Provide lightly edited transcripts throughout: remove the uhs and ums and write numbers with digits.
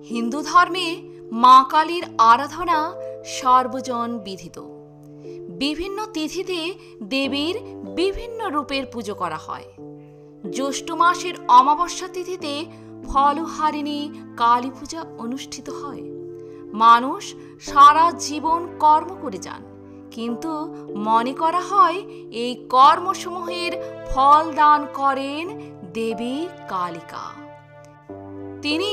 হিন্দু ধর্মে মা কালীর আরাধনা সর্বজন বিদিত। বিভিন্ন তিথিতে দেবীর বিভিন্ন রূপের পুজো করা হয়। জ্যৈষ্ঠ মাসের অমাবস্যা তিথিতে ফলহারিণী কালী পূজা অনুষ্ঠিত হয়। মানুষ সারা জীবন কর্ম করে যান, কিন্তু মনে করা হয় এই কর্মসমূহের ফল দান করেন দেবী কালিকা। তিনি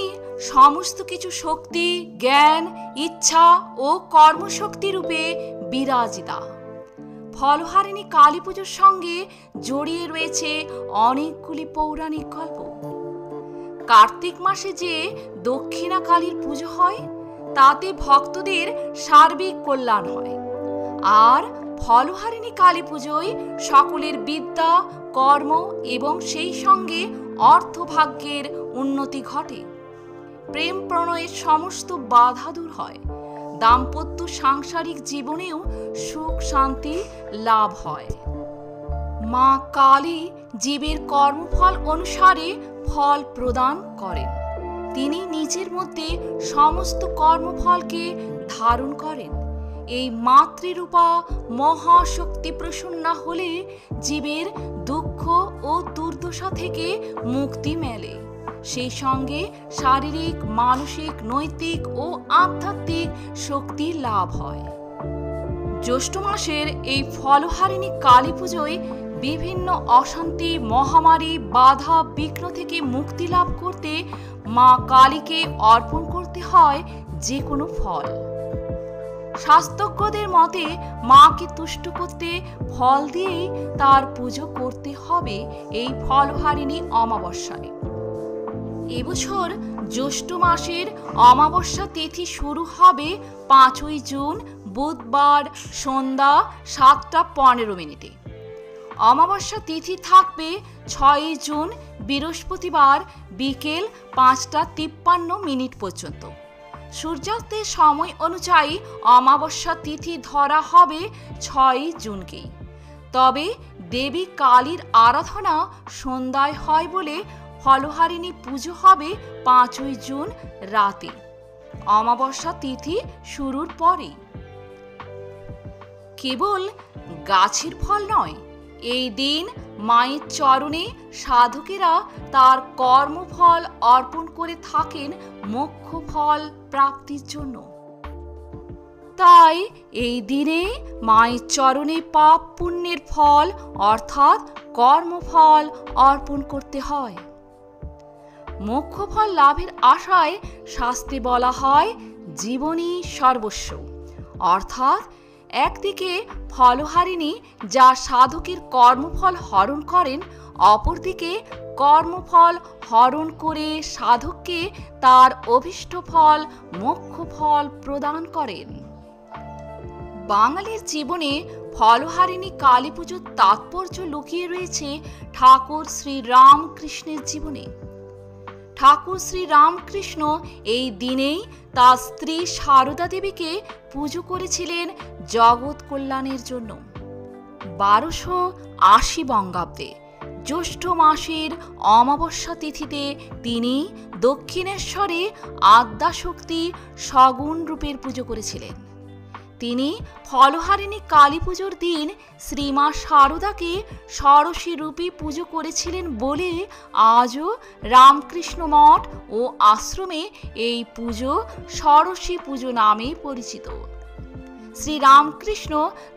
সমস্ত কিছু শক্তি, জ্ঞান, ইচ্ছা ও কর্মশক্তি রূপে বিরাজিতা। ফলহারিণী কালী পুজোর সঙ্গে জড়িয়ে রয়েছে অনেকগুলি পৌরাণিক গল্প। কার্তিক মাসে যে দক্ষিণা কালীর পুজো হয়, তাতে ভক্তদের সার্বিক কল্যাণ হয়। আর ফলহারিণী কালী পুজোয় সকলের বিদ্যা, কর্ম এবং সেই সঙ্গে অর্থভাগ্যের উন্নতি ঘটে। প্রেম প্রণয়ের সমস্ত বাধা দূর হয়। দাম্পত্য সাংসারিক জীবনেও সুখ শান্তি লাভ হয়। মা কালী জীবের কর্মফল অনুসারে ফল প্রদান করেন। তিনি নিজের মধ্যে সমস্ত কর্মফলকে ধারণ করেন। এই মাতৃরূপা মহাশক্তি প্রসন্না হলে জীবের দুঃখ ও দুর্দশা থেকে মুক্তি মেলে। সেই সঙ্গে শারীরিক, মানসিক, নৈতিক ও আধ্যাত্মিক শক্তি লাভ হয়। জ্যৈষ্ঠ মাসের এই ফলহারিণী কালী পুজোয় বিভিন্ন অশান্তি, মহামারী, বাধা বিঘ্ন থেকে মুক্তি লাভ করতে মা কালীকে অর্পণ করতে হয় যে কোনো ফল। শাস্ত্রজ্ঞদের মতে মাকে তুষ্ট করতে ফল দিয়েই তার পুজো করতে হবে এই ফলহারিণী অমাবস্যায়। এবছর জ্যৈষ্ঠ মাসের অমাবস্যা তিথি শুরু হবে 5ই জুন বুধবার সন্ধ্যা 7:15। অমাবস্যা তিথি থাকবে 6ই জুন বৃহস্পতিবার বিকেল 5:53 পর্যন্ত। সূর্যাস্তের সময় অনুযায়ী অমাবস্যা তিথি ধরা হবে 6ই জুনকেই। তবে দেবী কালীর আরাধনা সন্ধ্যায় হয় বলে ফলহারিণী পুজো হবে 5ই জুন রাতে, অমাবস্যা তিথি শুরুর পরেই। কেবল গাছের ফল নয়, এই দিন মায়ের চরণে সাধকেরা তার কর্মফল অর্পণ করে থাকেন মোক্ষ ফল প্রাপ্তির জন্য। তাই এই দিনে মায়ের চরণে পাপ পুণ্যের ফল অর্থাৎ কর্মফল অর্পণ করতে হয়। মোক্ষ ফল লাভের আশায় শাস্ত্রে বলা হয় জীবনী সর্বস্ব। অর্থাৎ একদিকে ফলহারিণী যা সাধকের কর্মফল হরণ করেন, অপরদিকে কর্মফল হরণ করে সাধককে তার অভীষ্ট ফল মোক্ষ ফল প্রদান করেন। বাঙালির জীবনে ফলহারিণী কালী পুজোর তাৎপর্য লুকিয়ে রয়েছে ঠাকুর শ্রী রামকৃষ্ণের জীবনে। ঠাকুর শ্রী রামকৃষ্ণ এই দিনেই তার স্ত্রী সারদা দেবীকে পুজো করেছিলেন জগৎ কল্যাণের জন্য। 1280 বঙ্গাব্দে জ্যৈষ্ঠ মাসের অমাবস্যা তিথিতে তিনি দক্ষিণেশ্বরে আদ্যাশক্তি সগুণ রূপের পুজো করেছিলেন। তিনি ফলহারিণী কালী পুজোর দিন শ্রীমা সারদাকে ষোড়শী রূপে পুজো করেছিলেন বলে আজও রামকৃষ্ণ মঠ ও আশ্রমে এই পুজো ষোড়শী পুজো নামে পরিচিত। শ্রী রামকৃষ্ণ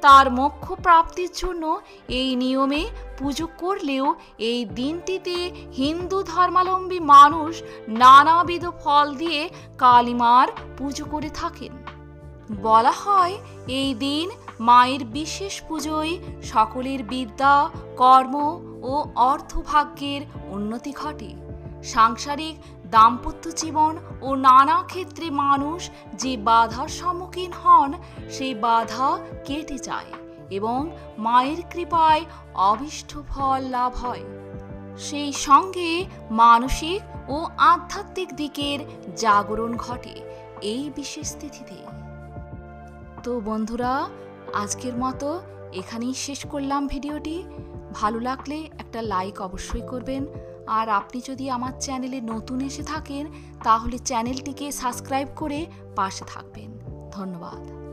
তার মোক্ষ প্রাপ্তির জন্য এই নিয়মে পুজো করলেও এই দিনটিতে হিন্দু ধর্মাবলম্বী মানুষ নানাবিধ ফল দিয়ে কালীমার পুজো করে থাকেন। বলা হয় এই দিন মায়ের বিশেষ পুজোয় সকলের বিদ্যা, কর্ম ও অর্থভাগ্যের উন্নতি ঘটে। সাংসারিক দাম্পত্য জীবন ও নানা ক্ষেত্রে মানুষ যে বাধার সম্মুখীন হন, সেই বাধা কেটে যায় এবং মায়ের কৃপায় অভীষ্ট ফল লাভ হয়। সেই সঙ্গে মানসিক ও আধ্যাত্মিক দিকের জাগরণ ঘটে এই বিশেষ তিথিতে। তো বন্ধুরা, আজকের মতো এখানেই শেষ করলাম ভিডিওটি। ভালো লাগলে একটা লাইক অবশ্যই করবেন আর আপনি যদি আমার চ্যানেলে নতুন এসে থাকেন তাহলে চ্যানেলটিকে সাবস্ক্রাইব করে পাশে থাকবেন। ধন্যবাদ।